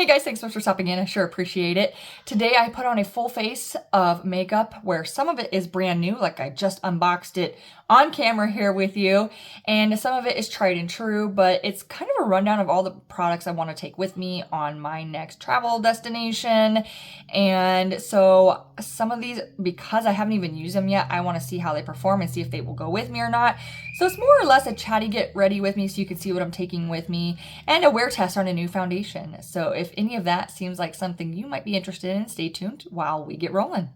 Hey guys, thanks so much for stopping in. I sure appreciate it. Today I put on a full face of makeup where some of it is brand new, like I just unboxed it on camera here with you, and some of it is tried and true, but it's kind of a rundown of all the products I want to take with me on my next travel destination. And so some of these, because I haven't even used them yet, I want to see how they perform and see if they will go with me or not. So it's more or less a chatty get ready with me so you can see what I'm taking with me, and a wear test on a new foundation. So if any of that seems like something you might be interested in, stay tuned while we get rolling.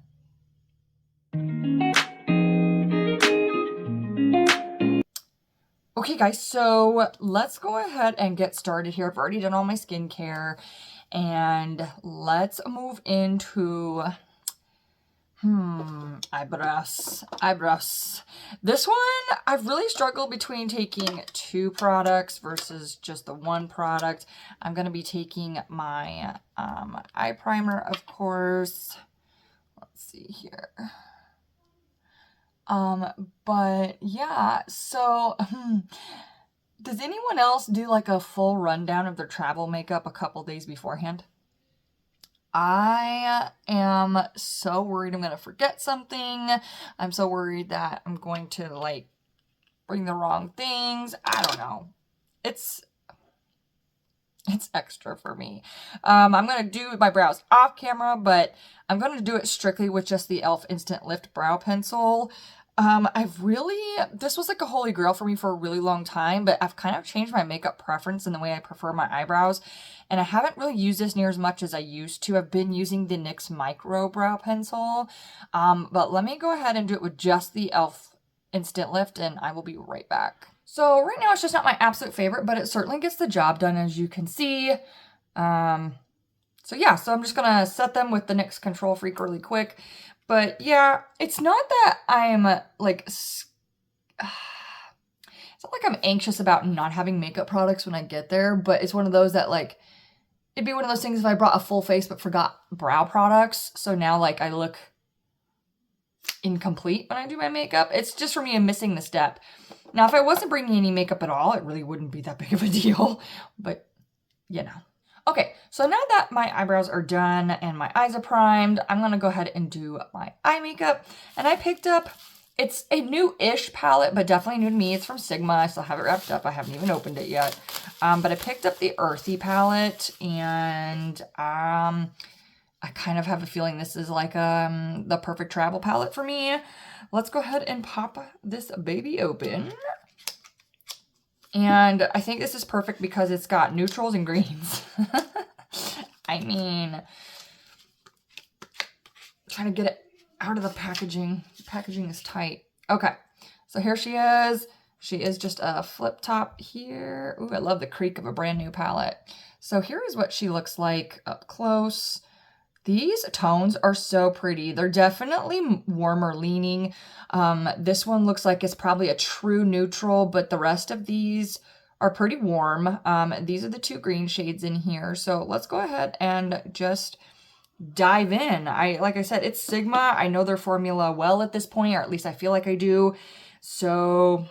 Okay guys, so let's go ahead and get started here. I've already done all my skincare, and let's move into eyebrows. This one, I've really struggled between taking two products versus just the one product. I'm going to be taking my eye primer, of course. Let's see here. But yeah, so does anyone else do like a full rundown of their travel makeup a couple days beforehand? I am so worried I'm going to forget something. I'm so worried that I'm going to like bring the wrong things. I don't know. It's extra for me. I'm going to do my brows off camera, but I'm going to do it strictly with just the e.l.f. Instant Lift Brow Pencil. This was like a holy grail for me for a really long time, but I've kind of changed my makeup preference and the way I prefer my eyebrows, and I haven't really used this near as much as I used to. I've been using the NYX Micro Brow Pencil, but let me go ahead and do it with just the e.l.f. Instant Lift, and I will be right back. So right now it's just not my absolute favorite, but it certainly gets the job done, as you can see. So yeah, so I'm just gonna set them with the NYX Control Freak really quick. But yeah, it's not that I'm like, it's not like I'm anxious about not having makeup products when I get there, but it's one of those that like, it'd be one of those things if I brought a full face but forgot brow products. So now like I look incomplete when I do my makeup. It's just for me, I'm missing the step. Now, if I wasn't bringing any makeup at all, it really wouldn't be that big of a deal, but you know. Okay, so now that my eyebrows are done and my eyes are primed, I'm going to go ahead and do my eye makeup. And I picked up, it's a new-ish palette, but definitely new to me. It's from Sigma. I still have it wrapped up. I haven't even opened it yet. But I picked up the Earthy palette, and I kind of have a feeling this is like the perfect travel palette for me. Let's go ahead and pop this baby open. And I think this is perfect because it's got neutrals and greens. I mean, trying to get it out of the packaging. The packaging is tight. Okay, so here she is. She is just a flip top here. Ooh, I love the creak of a brand new palette. So here is what she looks like up close. These tones are so pretty. They're definitely warmer leaning. This one looks like it's probably a true neutral, but the rest of these are pretty warm. These are the two green shades in here. So let's go ahead and just dive in. Like I said, it's Sigma. I know their formula well at this point, or at least I feel like I do. So,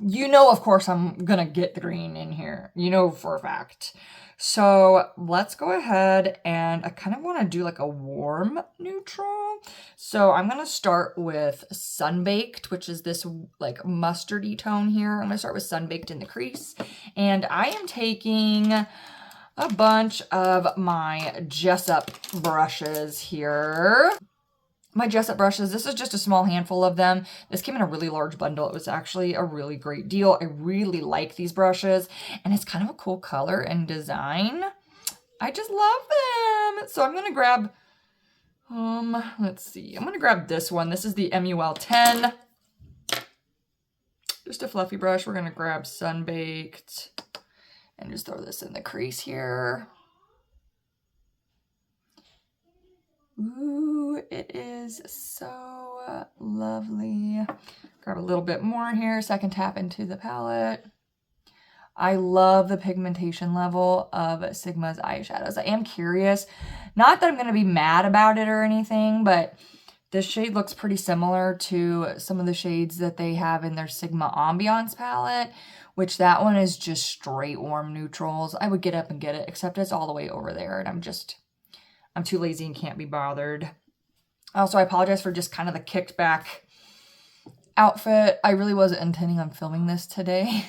you know, of course, I'm going to get the green in here. You know for a fact. So let's go ahead, and I kind of want to do like a warm neutral. So I'm going to start with Sunbaked, which is this like mustardy tone here. I'm going to start with Sunbaked in the crease. And I am taking a bunch of my Jessup brushes here. My Jessup brushes, this is just a small handful of them. This came in a really large bundle. It was actually a really great deal. I really like these brushes, and it's kind of a cool color and design. I just love them. So I'm going to grab, let's see. I'm going to grab this one. This is the MUL10. Just a fluffy brush. We're going to grab Sunbaked and just throw this in the crease here. Ooh, it is so lovely. Grab a little bit more here so I can tap into the palette. I love the pigmentation level of Sigma's eyeshadows. I am curious, not that I'm going to be mad about it or anything, but This shade looks pretty similar to some of the shades that they have in their Sigma Ambiance palette, which that one is just straight warm neutrals. I would get up and get it, except it's all the way over there, and I'm too lazy and can't be bothered. Also, I apologize for just kind of the kicked back outfit. I really wasn't intending on filming this today.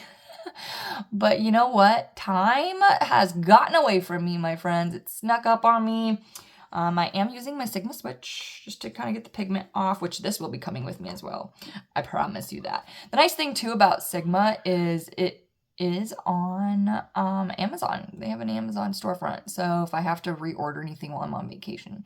But you know what? Time has gotten away from me, my friends. It snuck up on me. I am using my Sigma Switch just to kind of get the pigment off, which this will be coming with me as well. I promise you that. The nice thing too about Sigma is it is on Amazon. They have an Amazon storefront. So if I have to reorder anything while I'm on vacation,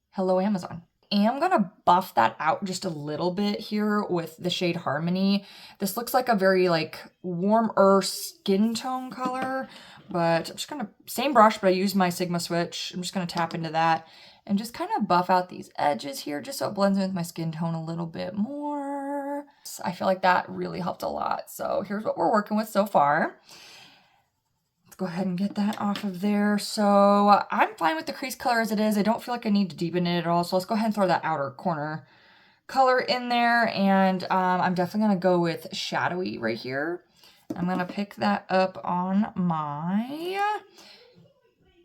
hello Amazon. I am gonna buff that out just a little bit here with the shade Harmony. This looks like a very like warmer skin tone color, but I'm just gonna, same brush, but I use my Sigma Switch. I'm just gonna tap into that and just kind of buff out these edges here just so it blends in with my skin tone a little bit more. I feel like that really helped a lot. So here's what we're working with so far. Let's go ahead and get that off of there. So I'm fine with the crease color as it is. I don't feel like I need to deepen it at all. So let's go ahead and throw that outer corner color in there. And I'm definitely going to go with shadowy right here. I'm going to pick that up on my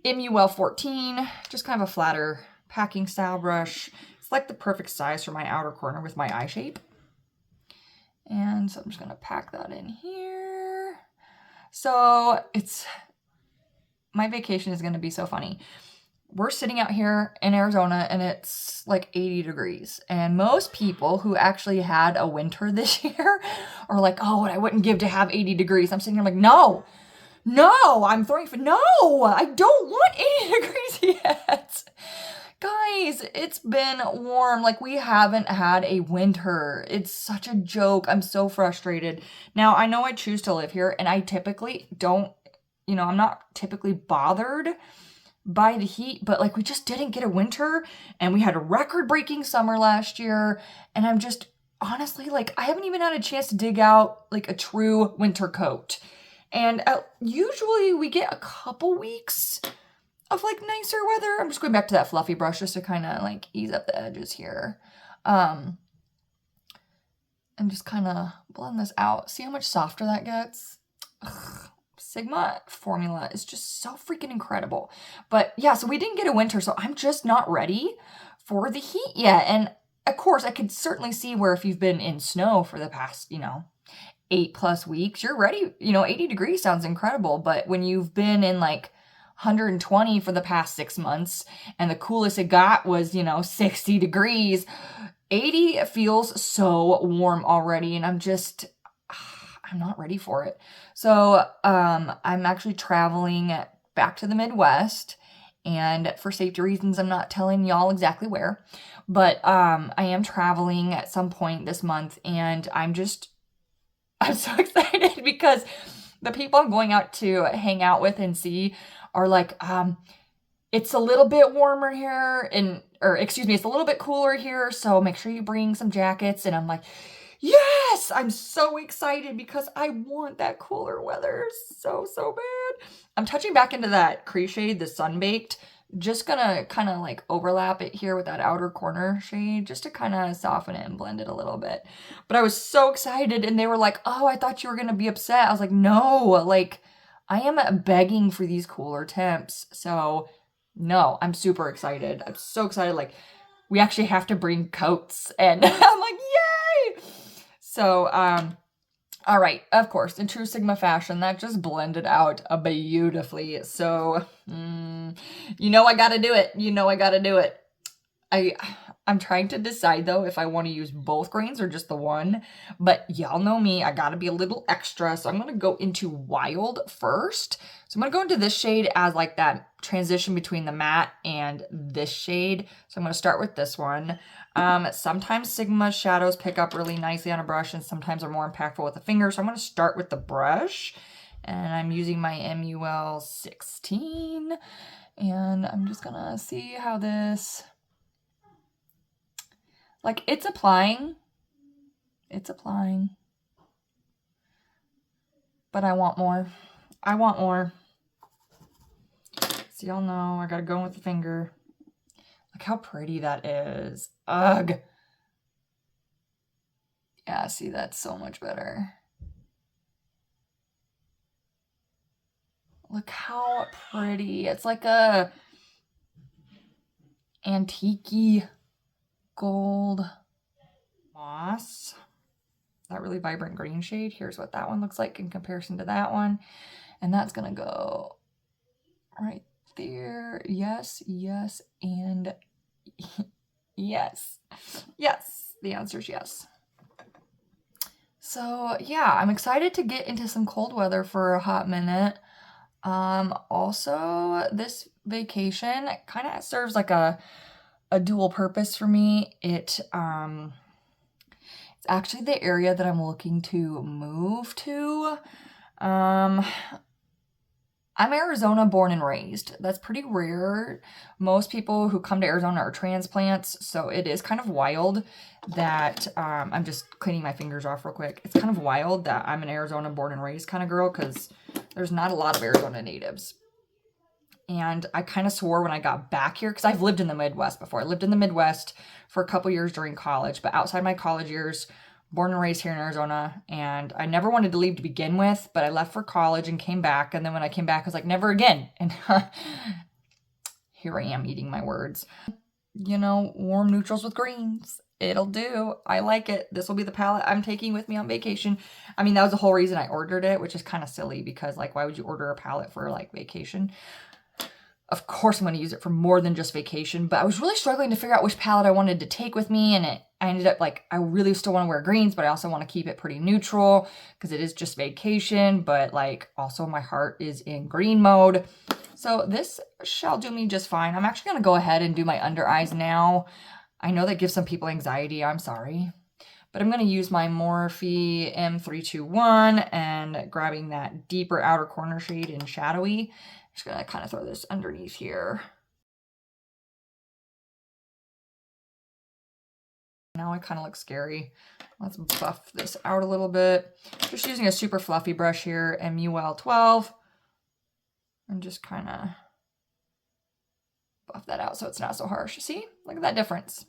MUL 14, just kind of a flatter packing style brush. It's like the perfect size for my outer corner with my eye shape. And so I'm just going to pack that in here. So my vacation is going to be so funny. We're sitting out here in Arizona and it's like 80 degrees. And most people who actually had a winter this year are like, oh, what I wouldn't give to have 80 degrees. I'm sitting here like, no, I'm throwing for, no, I don't want 80 degrees yet. Guys, it's been warm. Like, we haven't had a winter. It's such a joke. I'm so frustrated. Now, I know I choose to live here, and I typically don't, I'm not typically bothered by the heat, but like, we just didn't get a winter, and we had a record-breaking summer last year, and I'm just, honestly, like, I haven't even had a chance to dig out, like, a true winter coat. And usually we get a couple weeks of like nicer weather. I'm just going back to that fluffy brush just to kind of like ease up the edges here. And just kind of blend this out. See how much softer that gets? Ugh. Sigma formula is just so freaking incredible. But yeah, so we didn't get a winter, so I'm just not ready for the heat yet. And of course, I could certainly see where if you've been in snow for the past, 8+ weeks, you're ready. 80 degrees sounds incredible, but when you've been in like 120 for the past 6 months and the coolest it got was 60 degrees, 80 feels so warm already, and I'm not ready for it. So I'm actually traveling back to the Midwest, and for safety reasons I'm not telling y'all exactly where, but I am traveling at some point this month, and I'm so excited because the people I'm going out to hang out with and see are like, it's a little bit warmer here, it's a little bit cooler here, so make sure you bring some jackets. And I'm like, yes, I'm so excited because I want that cooler weather so bad. I'm touching back into that crease shade, the Sunbaked. Just gonna kind of like overlap it here with that outer corner shade just to kind of soften it and blend it a little bit. But I was so excited, and they were like, oh, I thought you were gonna be upset. I was like, no, like, I am begging for these cooler temps. So no, I'm super excited. I'm so excited. Like, we actually have to bring coats, and I'm like, yay! So, all right, of course, in true Sigma fashion, that just blended out beautifully. So, I gotta do it. I'm trying to decide, though, if I want to use both grains or just the one. But y'all know me, I gotta be a little extra. So I'm going to go into Wild first. So I'm going to go into this shade as like that transition between the matte and this shade. So I'm going to start with this one. Sometimes Sigma shadows pick up really nicely on a brush, and sometimes are more impactful with a finger. So I'm going to start with the brush, and I'm using my MUL 16, and I'm just going to see how this, like, it's applying, but I want more. So y'all know I got to go with the finger. Look how pretty that is. Ugh. Yeah, see, that's so much better. Look how pretty. It's like a antique gold moss. That really vibrant green shade. Here's what that one looks like in comparison to that one. And that's gonna go right there. Yes, yes, and yes. Yes, the answer is yes. So yeah, I'm excited to get into some cold weather for a hot minute. Also, this vacation kind of serves like a dual purpose for me. It's actually the area that I'm looking to move to. I'm Arizona born and raised. That's pretty rare. Most people who come to Arizona are transplants, so it is kind of wild that I'm just cleaning my fingers off real quick. It's kind of wild that I'm an Arizona born and raised kind of girl because there's not a lot of Arizona natives. And I kind of swore when I got back here, because I've lived in the Midwest before. I lived in the Midwest for a couple years during college, but outside my college years, born and raised here in Arizona, and I never wanted to leave to begin with, but I left for college and came back, and then when I came back, I was like, never again. And here I am eating my words. You know, warm neutrals with greens. It'll do. I like it. This will be the palette I'm taking with me on vacation. I mean, that was the whole reason I ordered it, which is kind of silly because, like, why would you order a palette for, like, vacation? Of course I'm going to use it for more than just vacation, but I was really struggling to figure out which palette I wanted to take with me, and I ended up, like, I really still want to wear greens, but I also want to keep it pretty neutral because it is just vacation, but, like, also my heart is in green mode. So this shall do me just fine. I'm actually going to go ahead and do my under eyes now. I know that gives some people anxiety. I'm sorry. But I'm going to use my Morphe M321 and grabbing that deeper outer corner shade in Shadowy. I'm just going to kind of throw this underneath here. Now I kind of look scary. Let's buff this out a little bit. Just using a super fluffy brush here, MUL12. And just kind of buff that out so it's not so harsh. See? Look at that difference.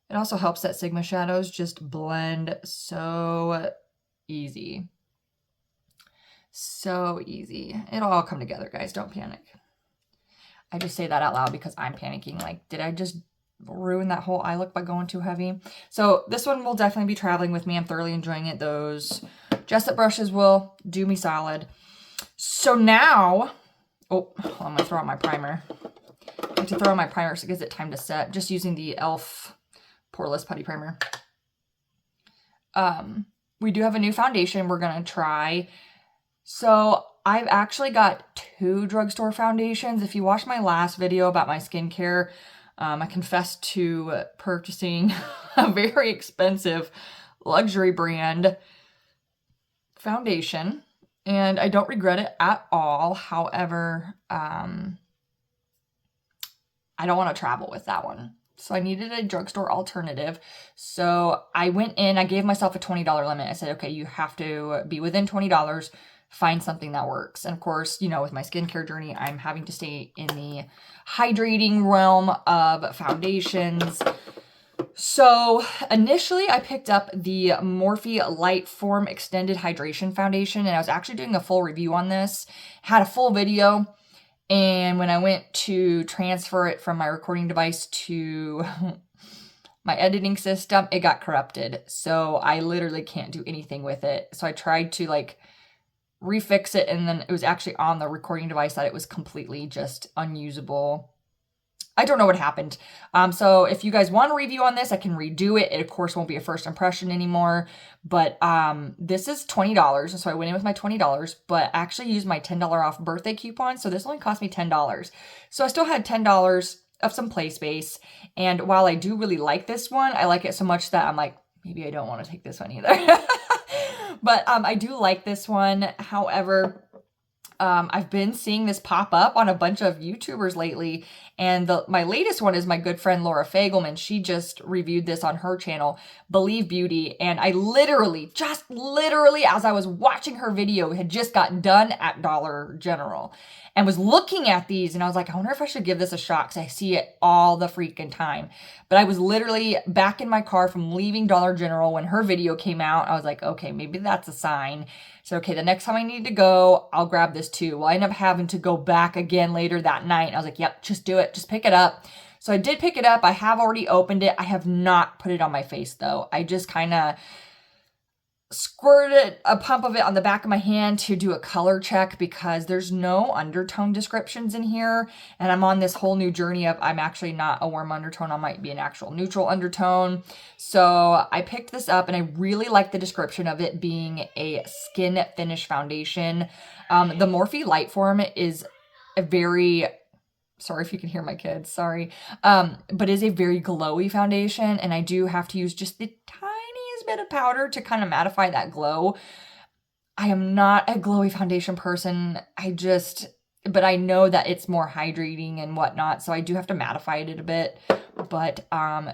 It also helps that Sigma shadows just blend so easy. So easy. It'll all come together, guys. Don't panic. I just say that out loud because I'm panicking. Like, did I just ruin that whole eye look by going too heavy? So this one will definitely be traveling with me. I'm thoroughly enjoying it. Those Jessup brushes will do me solid. So now, oh, I'm going to throw out my primer. I have to throw out my primer so it gives it time to set. Just using the e.l.f. Poreless Putty Primer. We do have a new foundation we're going to try. So I've actually got 2 drugstore foundations. If you watched my last video about my skincare, I confessed to purchasing a very expensive luxury brand foundation, and I don't regret it at all. However, I don't want to travel with that one. So I needed a drugstore alternative. So I went in, I gave myself a $20 limit. I said, okay, you have to be within $20, find something that works. And of course, you know, with my skincare journey, I'm having to stay in the hydrating realm of foundations. So initially I picked up the Morphe Lightform Extended Hydration Foundation, and I was actually doing a full review on this, had a full video. And when I went to transfer it from my recording device to my editing system, it got corrupted. So I literally can't do anything with it. So I tried to like refix it, and then it was actually on the recording device that it was completely just unusable. I don't know what happened. So if you guys want a review on this, I can redo it. It, of course, won't be a first impression anymore. But this is $20. So I went in with my $20, but actually used my $10 off birthday coupon. So this only cost me $10. So I still had $10 of some play space. And while I do really like this one, I like it so much that I'm like, maybe I don't want to take this one either. But I do like this one. However, I've been seeing this pop up on a bunch of YouTubers lately, and my latest one is my good friend Laura Fagelman. She just reviewed this on her channel, Believe Beauty, and I literally, as I was watching her video, had just got done at Dollar General and was looking at these, and I was like, I wonder if I should give this a shot because I see it all the freaking time. But I was literally back in my car from leaving Dollar General when her video came out. I was like, okay, maybe that's a sign. So, okay, the next time I need to go, I'll grab this too. Well, I ended up having to go back again later that night. I was like, yep, just do it. Just pick it up. So I did pick it up. I have already opened it. I have not put it on my face though. I just kind of squirted a pump of it on the back of my hand to do a color check because there's no undertone descriptions in here. And I'm on this whole new journey of I'm actually not a warm undertone. I might be an actual neutral undertone. So I picked this up and I really like the description of it being a skin finish foundation. The Morphe Lightform is a very... Sorry if you can hear my kids, sorry. But is a very glowy foundation, and I do have to use just the tiniest bit of powder to kind of mattify that glow. I am not a glowy foundation person. But I know that it's more hydrating and whatnot, so I do have to mattify it a bit. But,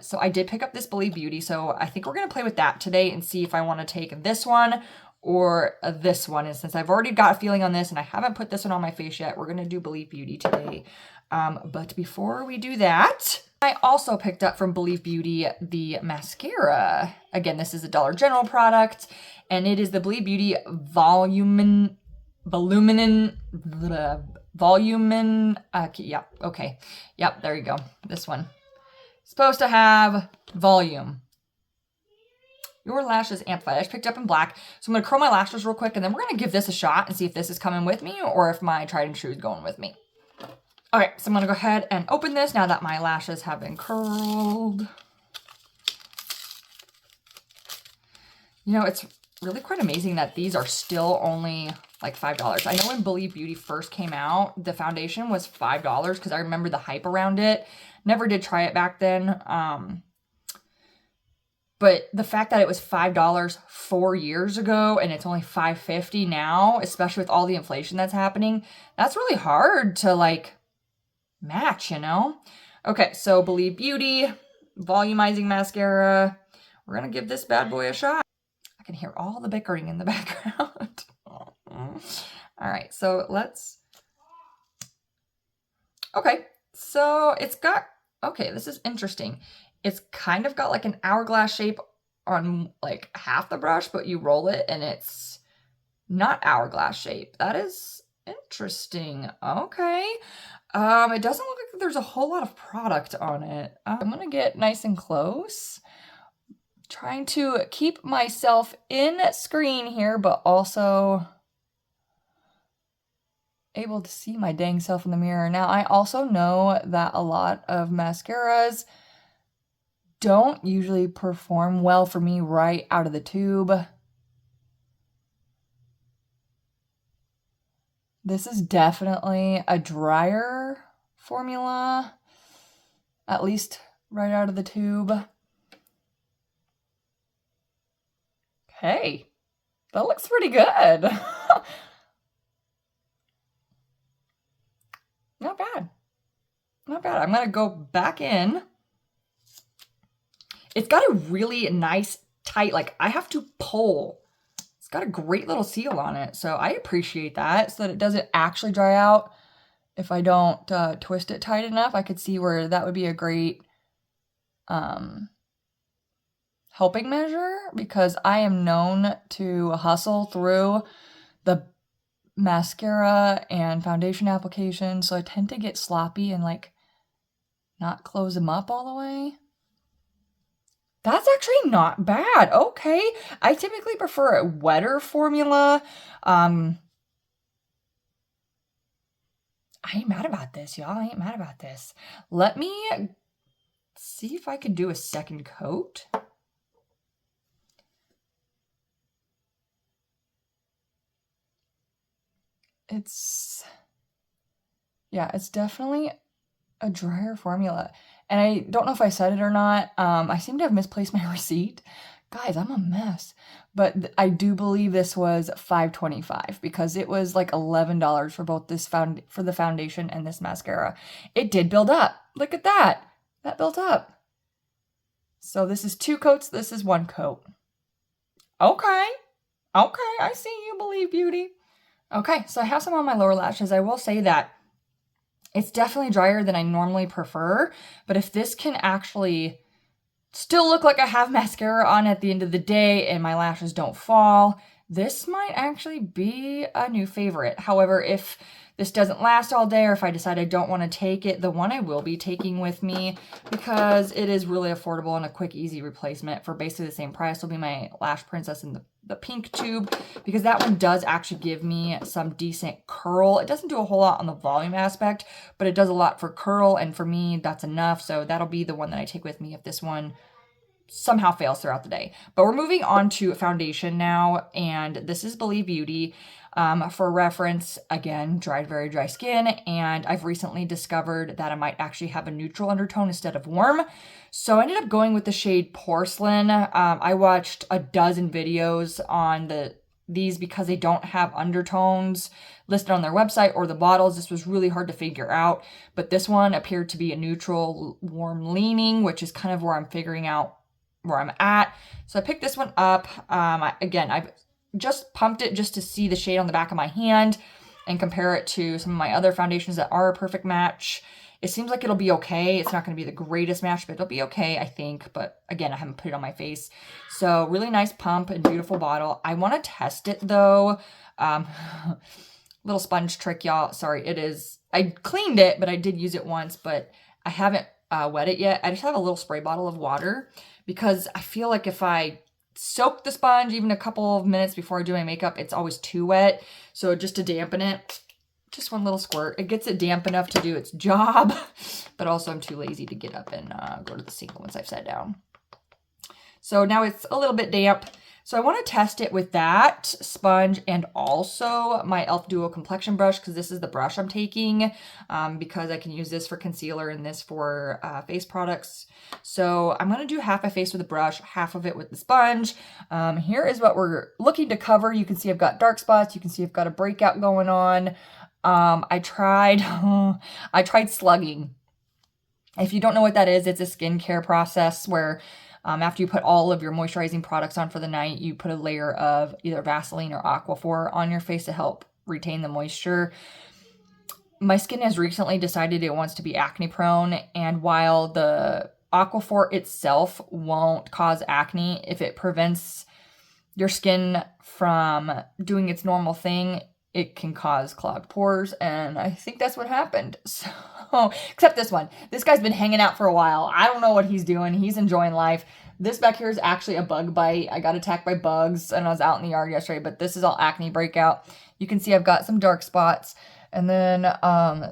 so I did pick up this Believe Beauty, so I think we're going to play with that today and see if I want to take this one or this one. And since I've already got a feeling on this and I haven't put this one on my face yet, we're going to do Believe Beauty today. But before we do that, I also picked up from Believe Beauty the mascara. Again, this is a Dollar General product, and it is the Believe Beauty Volumin, yep, okay. Yep, there you go. This one. Supposed to have volume. Your lashes amplified. I just picked up in black. So I'm going to curl my lashes real quick, and then we're going to give this a shot and see if this is coming with me or if my tried and true is going with me. Okay, so I'm going to go ahead and open this now that my lashes have been curled. You know, it's really quite amazing that these are still only like $5. I know when Believe Beauty first came out, the foundation was $5 because I remember the hype around it. Never did try it back then. But the fact that it was $5 4 years ago and it's only $5.50 now, especially with all the inflation that's happening, that's really hard to like match, you know? Okay, so Believe Beauty, volumizing mascara. We're going to give this bad boy a shot. I can hear all the bickering in the background. All right, so let's... Okay, so it's got... Okay, this is interesting. It's kind of got like an hourglass shape on like half the brush, but you roll it and it's not hourglass shape. That is interesting. Okay. It doesn't look like there's a whole lot of product on it. I'm gonna get nice and close. Trying to keep myself in screen here, but also able to see my dang self in the mirror. Now, I also know that a lot of mascaras don't usually perform well for me right out of the tube. This is definitely a drier formula, at least right out of the tube. Hey, that looks pretty good. Not bad. Not bad. I'm going to go back in. It's got a really nice, tight, like I have to pull. It's got a great little seal on it. So I appreciate that so that it doesn't actually dry out. If I don't twist it tight enough, I could see where that would be a great helping measure because I am known to hustle through the mascara and foundation application. So I tend to get sloppy and like not close them up all the way. That's actually not bad. Okay. I typically prefer a wetter formula. I ain't mad about this, y'all. I ain't mad about this. Let me see if I can do a second coat. It's definitely a drier formula. And I don't know if I said it or not. I seem to have misplaced my receipt Guys, I'm a mess. But I do believe this was $5.25 because it was like $11 for both for the foundation and this mascara. It did build up. Look at that. That built up. So this is 2 coats. This is 1 coat. Okay. Okay, I see you, Believe Beauty. Okay, so I have some on my lower lashes. I will say that it's definitely drier than I normally prefer, but if this can actually still look like I have mascara on at the end of the day and my lashes don't fall, this might actually be a new favorite. However, if this doesn't last all day or if I decide I don't want to take it, the one I will be taking with me, because it is really affordable and a quick, easy replacement for basically the same price, will be my Lash Princess in the pink tube, because that one does actually give me some decent curl. It doesn't do a whole lot on the volume aspect, but it does a lot for curl, and for me, that's enough. So that'll be the one that I take with me if this one somehow fails throughout the day. But we're moving on to foundation now, and this is Believe Beauty. For reference, again, very dry skin, and I've recently discovered that I might actually have a neutral undertone instead of warm. So I ended up going with the shade Porcelain. I watched a dozen videos on these because they don't have undertones listed on their website or the bottles. This was really hard to figure out, but this one appeared to be a neutral warm leaning, which is kind of where I'm figuring out where I'm at. So I picked this one up. I've just pumped it just to see the shade on the back of my hand and compare it to some of my other foundations that are a perfect match. It seems like it'll be okay. It's not going to be the greatest match, but it'll be okay, I think. But again, I haven't put it on my face. So really nice pump and beautiful bottle. I want to test it though. Little sponge trick, y'all. Sorry, it is. I cleaned it, but I did use it once, but I haven't wet it yet. I just have a little spray bottle of water because I feel like if I soak the sponge even a couple of minutes before I do my makeup, it's always too wet. So just to dampen it, just one little squirt. It gets it damp enough to do its job, but also I'm too lazy to get up and go to the sink once I've sat down. So now it's a little bit damp. So I want to test it with that sponge and also my e.l.f. Duo complexion brush, because this is the brush I'm taking, because I can use this for concealer and this for face products. So I'm going to do half my face with the brush, half of it with the sponge. Here is what we're looking to cover. You can see I've got dark spots. You can see I've got a breakout going on. I tried slugging. If you don't know what that is, it's a skincare process where after you put all of your moisturizing products on for the night, you put a layer of either Vaseline or Aquaphor on your face to help retain the moisture. My skin has recently decided it wants to be acne prone, and while the Aquaphor itself won't cause acne, if it prevents your skin from doing its normal thing, it can cause clogged pores, and I think that's what happened. So, except this one. This guy's been hanging out for a while. I don't know what he's doing. He's enjoying life. This back here is actually a bug bite. I got attacked by bugs, and I was out in the yard yesterday, but this is all acne breakout. You can see I've got some dark spots, and then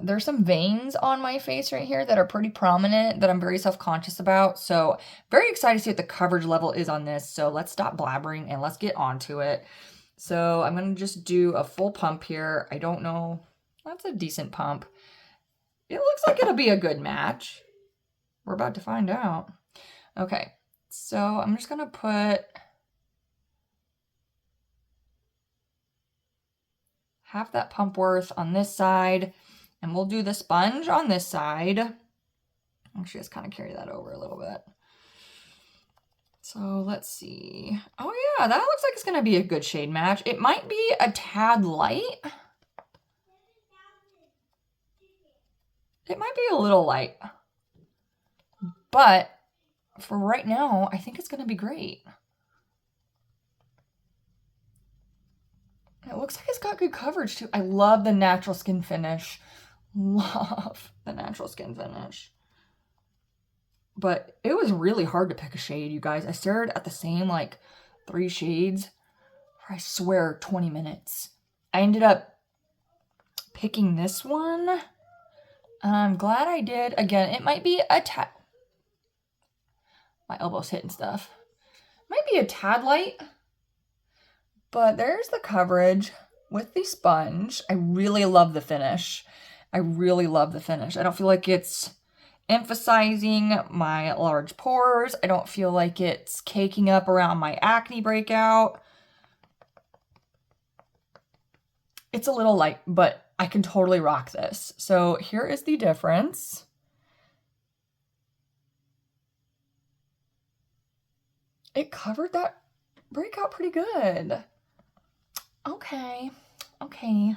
there's some veins on my face right here that are pretty prominent that I'm very self-conscious about. So, very excited to see what the coverage level is on this. So, let's stop blabbering and let's get onto it. So I'm going to just do a full pump here. I don't know. That's a decent pump. It looks like it'll be a good match. We're about to find out. Okay. So I'm just going to put half that pump worth on this side. And we'll do the sponge on this side. Actually, let's kind of carry that over a little bit. So let's see. Oh yeah, that looks like it's going to be a good shade match. It might be a tad light. It might be a little light. But for right now, I think it's going to be great. It looks like it's got good coverage too. I love the natural skin finish. Love the natural skin finish. But it was really hard to pick a shade, you guys. I stared at the same, like, 3 shades for, I swear, 20 minutes. I ended up picking this one. I'm glad I did. Again, it might be a tad... My elbow's hitting stuff. Might be a tad light. But there's the coverage with the sponge. I really love the finish. I really love the finish. I don't feel like it's emphasizing my large pores. I don't feel like it's caking up around my acne breakout. It's a little light, but I can totally rock this. So here is the difference. It covered that breakout pretty good. Okay. Okay.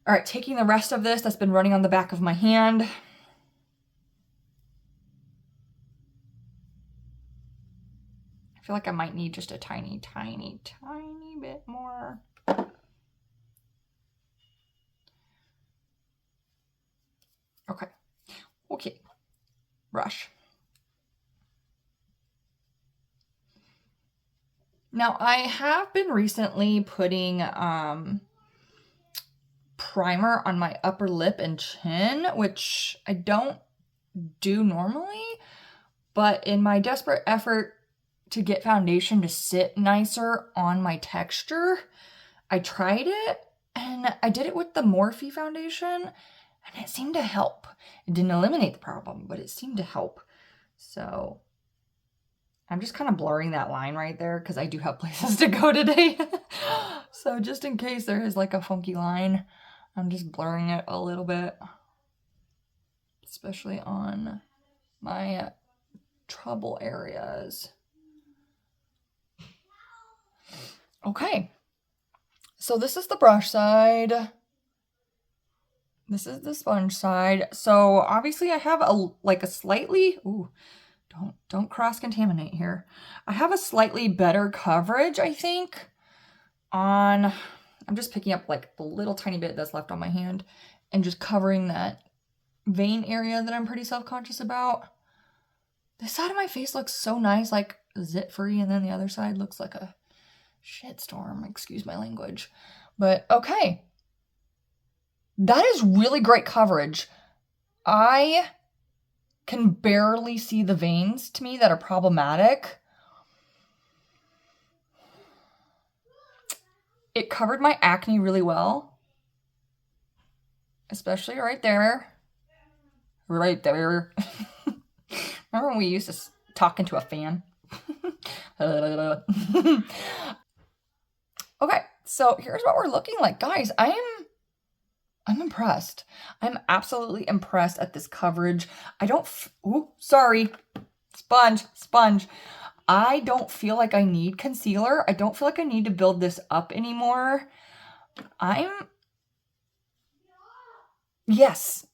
All right, taking the rest of this that's been running on the back of my hand. I feel like I might need just a tiny, tiny, tiny bit more. Okay. Okay. Brush. Now, I have been recently putting primer on my upper lip and chin, which I don't do normally, but in my desperate effort to get foundation to sit nicer on my texture, I tried it, and I did it with the Morphe foundation, and it seemed to help. It didn't eliminate the problem, but it seemed to help. So I'm just kind of blurring that line right there because I do have places to go today. So just in case there is like a funky line, I'm just blurring it a little bit, especially on my trouble areas. Okay, so this is the brush side. This is the sponge side. So obviously I have a slightly, ooh, don't cross-contaminate here. I have a slightly better coverage, I think, on, I'm just picking up like the little tiny bit that's left on my hand and just covering that vein area that I'm pretty self-conscious about. This side of my face looks so nice, like zit-free, and then the other side looks like a shitstorm, excuse my language. But okay. That is really great coverage. I can barely see the veins to me that are problematic. It covered my acne really well, especially right there. Right there. Remember when we used to talk into a fan? Okay, so here's what we're looking like. Guys, I'm impressed. I'm absolutely impressed at this coverage. I don't, ooh, sorry, sponge. I don't feel like I need concealer. I don't feel like I need to build this up anymore. Yes,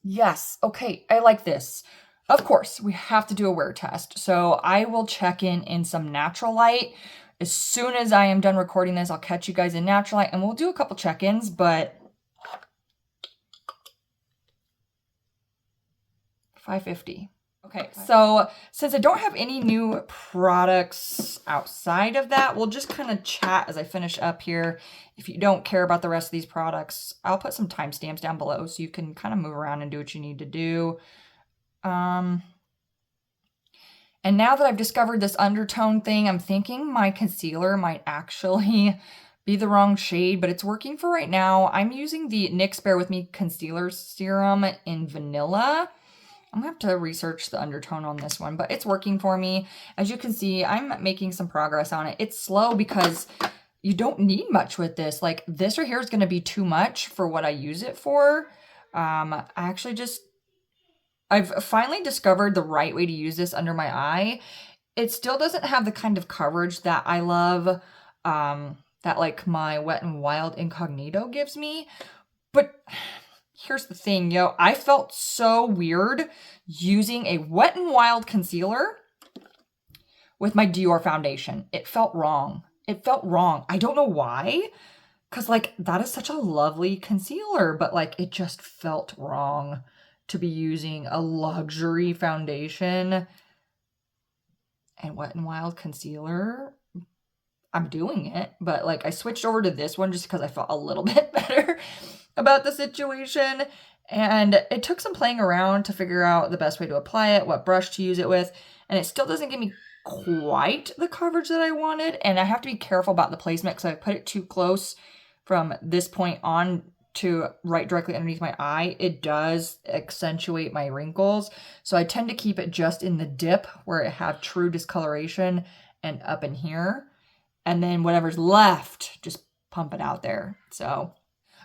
okay, I like this. Of course, we have to do a wear test. So I will check in some natural light. As soon as I am done recording this, I'll catch you guys in natural light and we'll do a couple check-ins, but 550. Okay, so since I don't have any new products outside of that, we'll just kind of chat as I finish up here. If you don't care about the rest of these products, I'll put some timestamps down below so you can kind of move around and do what you need to do. And now that I've discovered this undertone thing, I'm thinking my concealer might actually be the wrong shade, but it's working for right now. I'm using the NYX Bear With Me Concealer Serum in Vanilla. I'm gonna have to research the undertone on this one, but it's working for me. As you can see, I'm making some progress on it. It's slow because you don't need much with this. Like this right here is gonna be too much for what I use it for. I've finally discovered the right way to use this under my eye. It still doesn't have the kind of coverage that I love, that like my Wet n Wild Incognito gives me, but here's the thing, yo. I felt so weird using a Wet n Wild concealer with my Dior foundation. It felt wrong. I don't know why, because like that is such a lovely concealer, but like it just felt wrong to be using a luxury foundation and Wet n Wild concealer. I'm doing it, but like I switched over to this one just because I felt a little bit better about the situation, and it took some playing around to figure out the best way to apply it, what brush to use it with, and it still doesn't give me quite the coverage that I wanted, and I have to be careful about the placement because I put it too close from this point on to right directly underneath my eye, it does accentuate my wrinkles. So I tend to keep it just in the dip where it have true discoloration and up in here. And then whatever's left, just pump it out there. So,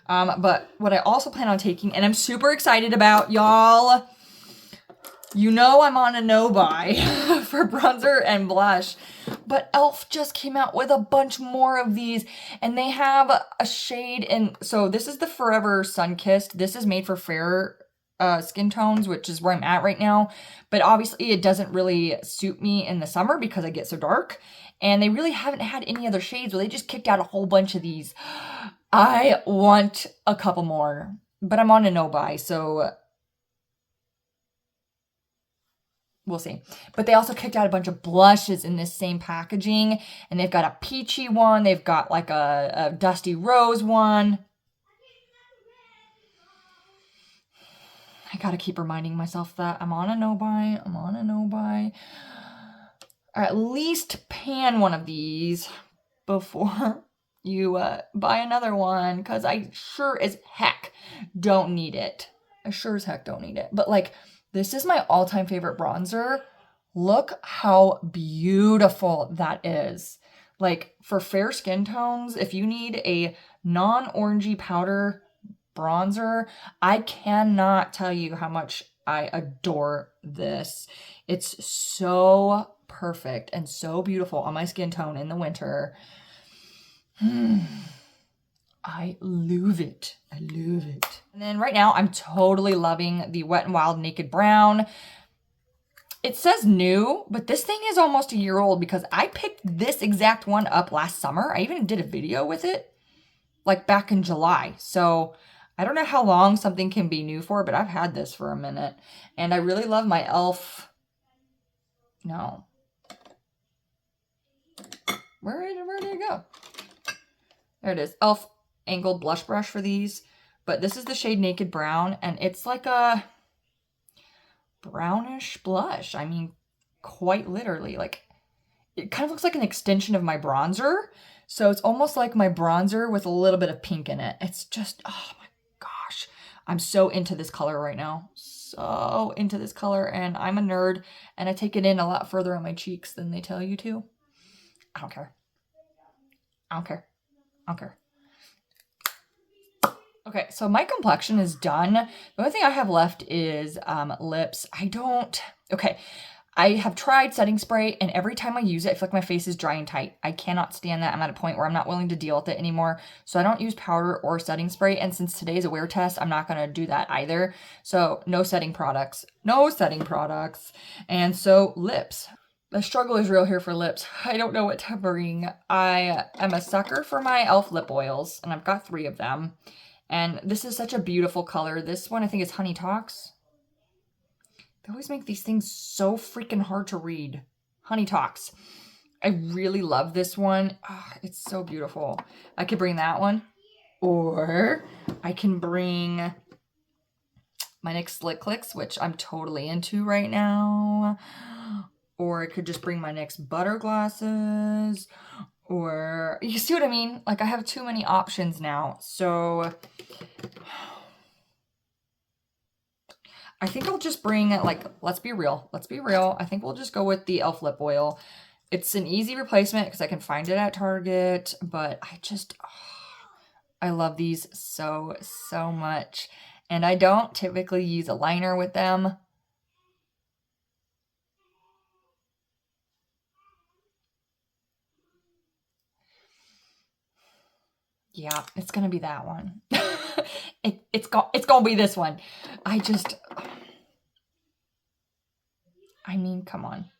but what I also plan on taking, and I'm super excited about, y'all, you know I'm on a no-buy for bronzer and blush, but e.l.f. just came out with a bunch more of these, and they have a shade in, so this is the Forever Sun-Kissed. This is made for fair skin tones, which is where I'm at right now, but obviously it doesn't really suit me in the summer because I get so dark, and they really haven't had any other shades, where they just kicked out a whole bunch of these. I want a couple more, but I'm on a no-buy, so we'll see. But they also kicked out a bunch of blushes in this same packaging, and they've got a peachy one, they've got like a dusty rose one. I gotta keep reminding myself that I'm on a no-buy, I'm on a no-buy. Or at least pan one of these before you buy another one, because I sure as heck don't need it. I sure as heck don't need it. But like, this is my all-time favorite bronzer. Look how beautiful that is. Like, for fair skin tones, if you need a non-orangey powder bronzer, I cannot tell you how much I adore this. It's so perfect and so beautiful on my skin tone in the winter. I love it. I love it. And then right now, I'm totally loving the Wet n Wild Naked Brown. It says new, but this thing is almost a year old because I picked this exact one up last summer. I even did a video with it, like back in July. So I don't know how long something can be new for, but I've had this for a minute. And I really love my e.l.f. No. Where did it go? There it is. e.l.f. angled blush brush for these, but this is the shade Naked Brown, and it's like a brownish blush. I mean, quite literally, like, it kind of looks like an extension of my bronzer, so it's almost like my bronzer with a little bit of pink in it. It's just, oh my gosh, I'm so into this color right now, so into this color, and I'm a nerd, and I take it in a lot further on my cheeks than they tell you to. I don't care. I don't care. I don't care. Okay, so my complexion is done. The only thing I have left is lips. I have tried setting spray, and every time I use it, I feel like my face is dry and tight. I cannot stand that. I'm at a point where I'm not willing to deal with it anymore. So I don't use powder or setting spray, and since today's a wear test, I'm not going to do that either. So no setting products. No setting products. And so lips. The struggle is real here for lips. I don't know what to bring. I am a sucker for my e.l.f. lip oils, and I've got 3 of them. And this is such a beautiful color. This one I think is Honey Talks. They always make these things so freaking hard to read. Honey Talks. I really love this one. Oh, it's so beautiful. I could bring that one. Or I can bring my NYX Slick Clicks, which I'm totally into right now. Or I could just bring my NYX Butter Glasses. Or, you see what I mean? Like, I have too many options now. So I think I'll just bring, like, let's be real. Let's be real. I think we'll just go with the e.l.f. lip oil. It's an easy replacement because I can find it at Target. But I love these so, so much. And I don't typically use a liner with them. Yeah, it's gonna be that one. It's gonna be this one. I mean, come on.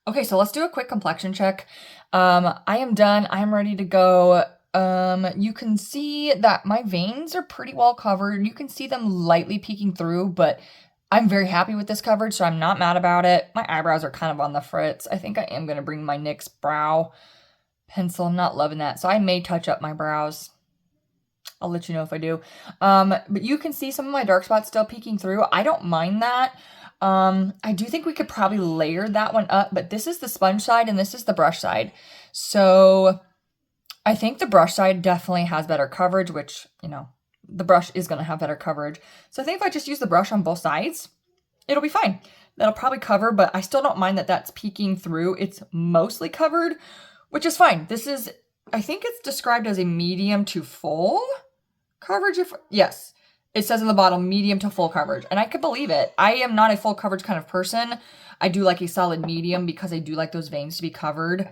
Okay, so let's do a quick complexion check. I am done. I'm ready to go. You can see that my veins are pretty well covered. You can see them lightly peeking through, but I'm very happy with this coverage, so I'm not mad about it. My eyebrows are kind of on the fritz. I think I am gonna bring my NYX brow pencil. I'm not loving that, so I may touch up my brows. I'll let you know if I do. But you can see some of my dark spots still peeking through. I don't mind that. I do think we could probably layer that one up, but this is the sponge side and this is the brush side. So I think the brush side definitely has better coverage, which, you know, the brush is going to have better coverage. So I think if I just use the brush on both sides, it'll be fine. That'll probably cover, but I still don't mind that that's peeking through. It's mostly covered, which is fine. This is, I think it's described as a medium to full coverage. Yes, it says in the bottom, medium to full coverage. And I could believe it. I am not a full coverage kind of person. I do like a solid medium because I do like those veins to be covered.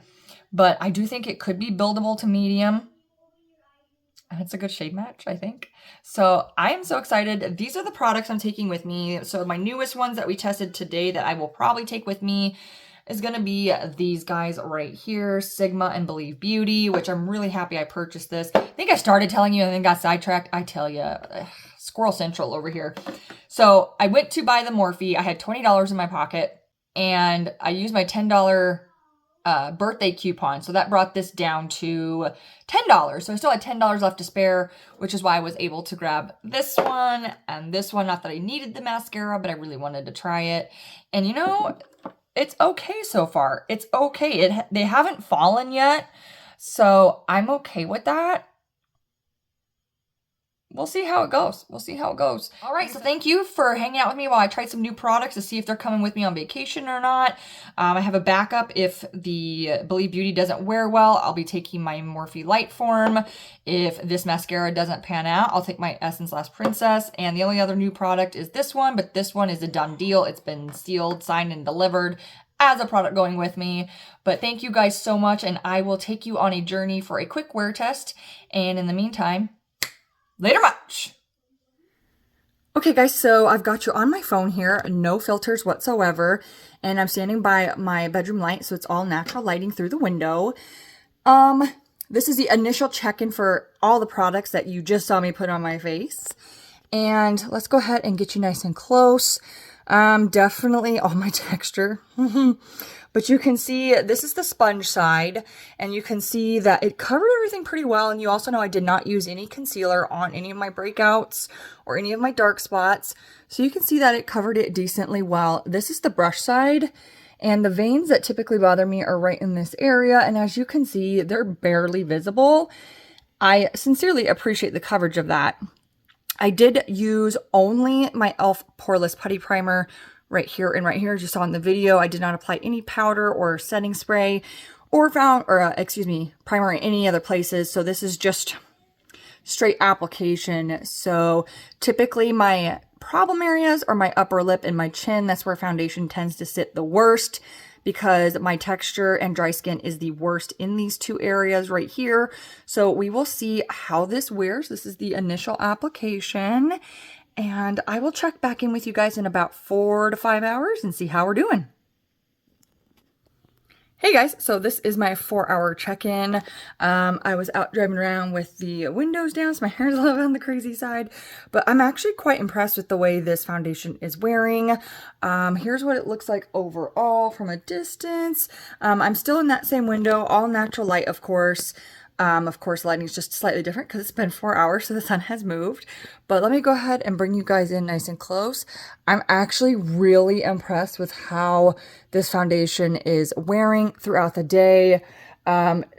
But I do think it could be buildable to medium. And it's a good shade match, I think. So I am so excited. These are the products I'm taking with me. So my newest ones that we tested today that I will probably take with me is going to be these guys right here, Sigma and Believe Beauty, which I'm really happy I purchased this. I think I started telling you and then got sidetracked. I tell you, Squirrel Central over here. So I went to buy the Morphe. I had $20 in my pocket and I used my $10 birthday coupon. So that brought this down to $10. So I still had $10 left to spare, which is why I was able to grab this one and this one. Not that I needed the mascara, but I really wanted to try it. And you know, it's okay so far. It's okay. They haven't fallen yet. So I'm okay with that. We'll see how it goes. We'll see how it goes. All right, so thank you for hanging out with me while I tried some new products to see if they're coming with me on vacation or not. I have a backup if the Believe Beauty doesn't wear well. I'll be taking my Morphe Lightform. If this mascara doesn't pan out, I'll take my Essence Last Princess. And the only other new product is this one, but this one is a done deal. It's been sealed, signed, and delivered as a product going with me. But thank you guys so much, and I will take you on a journey for a quick wear test. And in the meantime, later much. Okay guys, so I've got you on my phone here, no filters whatsoever, and I'm standing by my bedroom light, so it's all natural lighting through the window. This is the initial check-in for all the products that you just saw me put on my face. And let's go ahead and get you nice and close. Definitely all my texture. But you can see this is the sponge side, and you can see that it covered everything pretty well. And you also know I did not use any concealer on any of my breakouts or any of my dark spots. So you can see that it covered it decently well. This is the brush side, and the veins that typically bother me are right in this area. And as you can see, they're barely visible. I sincerely appreciate the coverage of that. I did use only my e.l.f. Poreless Putty Primer right here and right here, as you saw in the video. I did not apply any powder or setting spray or primer in any other places. So this is just straight application. So typically my problem areas are my upper lip and my chin. That's where foundation tends to sit the worst, because my texture and dry skin is the worst in these two areas right here. So we will see how this wears. This is the initial application. And I will check back in with you guys in about 4 to 5 hours and see how we're doing. Hey guys, so this is my 4-hour check-in. I was out driving around with the windows down, so my hair's a little on the crazy side, but I'm actually quite impressed with the way this foundation is wearing. Here's what it looks like overall from a distance. I'm still in that same window, all natural light, of course. Of course, lighting is just slightly different because it's been 4 hours, so the sun has moved. But let me go ahead and bring you guys in nice and close. I'm actually really impressed with how this foundation is wearing throughout the day.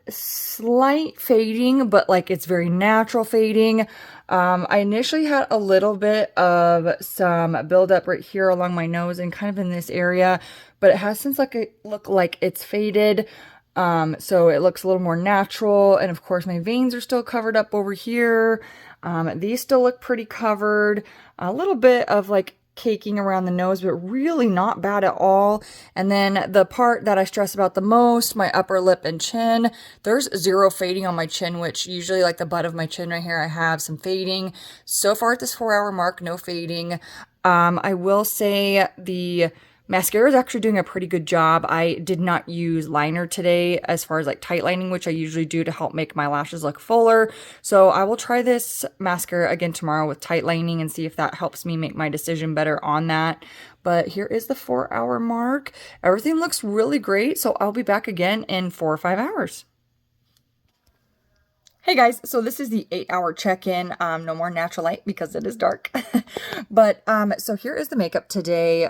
Slight fading, but like it's very natural fading. I initially had a little bit of some buildup right here along my nose and kind of in this area, but it has since looked like it's faded. So it looks a little more natural. And of course my veins are still covered up over here. These still look pretty covered. A little bit of like caking around the nose, but really not bad at all. And then the part that I stress about the most, my upper lip and chin, there's zero fading on my chin, which usually like the butt of my chin right here, I have some fading. So far at this 4-hour mark, no fading. I will say the mascara is actually doing a pretty good job. I did not use liner today as far as like tight lining, which I usually do to help make my lashes look fuller. So I will try this mascara again tomorrow with tight lining and see if that helps me make my decision better on that. But here is the 4-hour mark. Everything looks really great. So I'll be back again in 4 or 5 hours. Hey guys, so this is the 8-hour check-in. No more natural light because it is dark. But so here is the makeup today.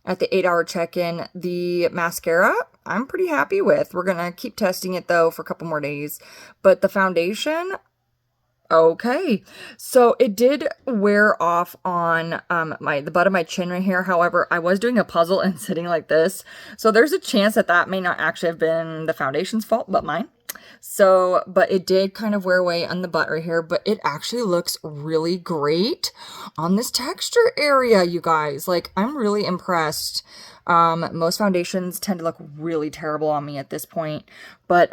At the 8-hour check-in, the mascara I'm pretty happy with. We're gonna keep testing it though for a couple more days. But the foundation, Okay, so it did wear off on the butt of my chin right here. However, I was doing a puzzle and sitting like this, so there's a chance that that may not actually have been the foundation's fault, but mine. So, but it did kind of wear away on the butt right here, but it actually looks really great on this texture area, you guys. Like, I'm really impressed. Most foundations tend to look really terrible on me at this point, but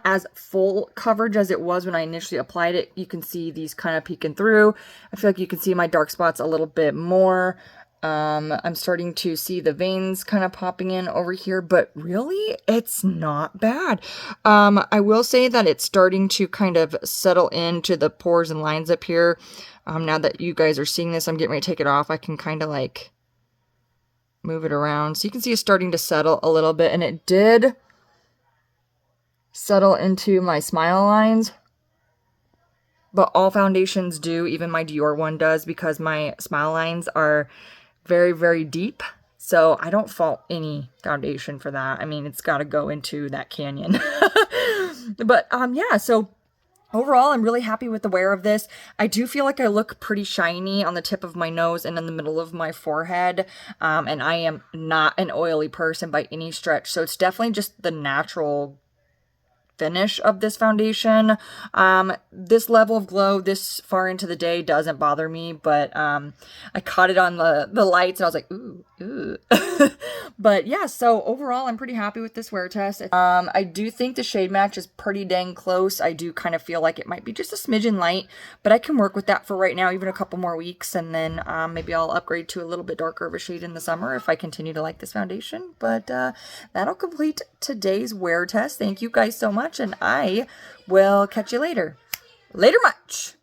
as full coverage as it was when I initially applied it, you can see these kind of peeking through. I feel like you can see my dark spots a little bit more. I'm starting to see the veins kind of popping in over here, but really, it's not bad. I will say that it's starting to kind of settle into the pores and lines up here. Now that you guys are seeing this, I'm getting ready to take it off. I can kind of like move it around. So you can see it's starting to settle a little bit, and it did settle into my smile lines. But all foundations do, even my Dior one does, because my smile lines are very, very deep. So I don't fault any foundation for that. I mean, it's got to go into that canyon. But yeah, so overall, I'm really happy with the wear of this. I do feel like I look pretty shiny on the tip of my nose and in the middle of my forehead. And I am not an oily person by any stretch. So it's definitely just the natural finish of this foundation. This level of glow this far into the day doesn't bother me, but I caught it on the lights and I was like, ooh. But yeah, so overall I'm pretty happy with this wear test. I do think the shade match is pretty dang close. I do kind of feel like it might be just a smidgen light, but I can work with that for right now, even a couple more weeks, and then maybe I'll upgrade to a little bit darker of a shade in the summer if I continue to like this foundation. But that'll complete today's wear test. Thank you guys so much, and I will catch you later. Later much!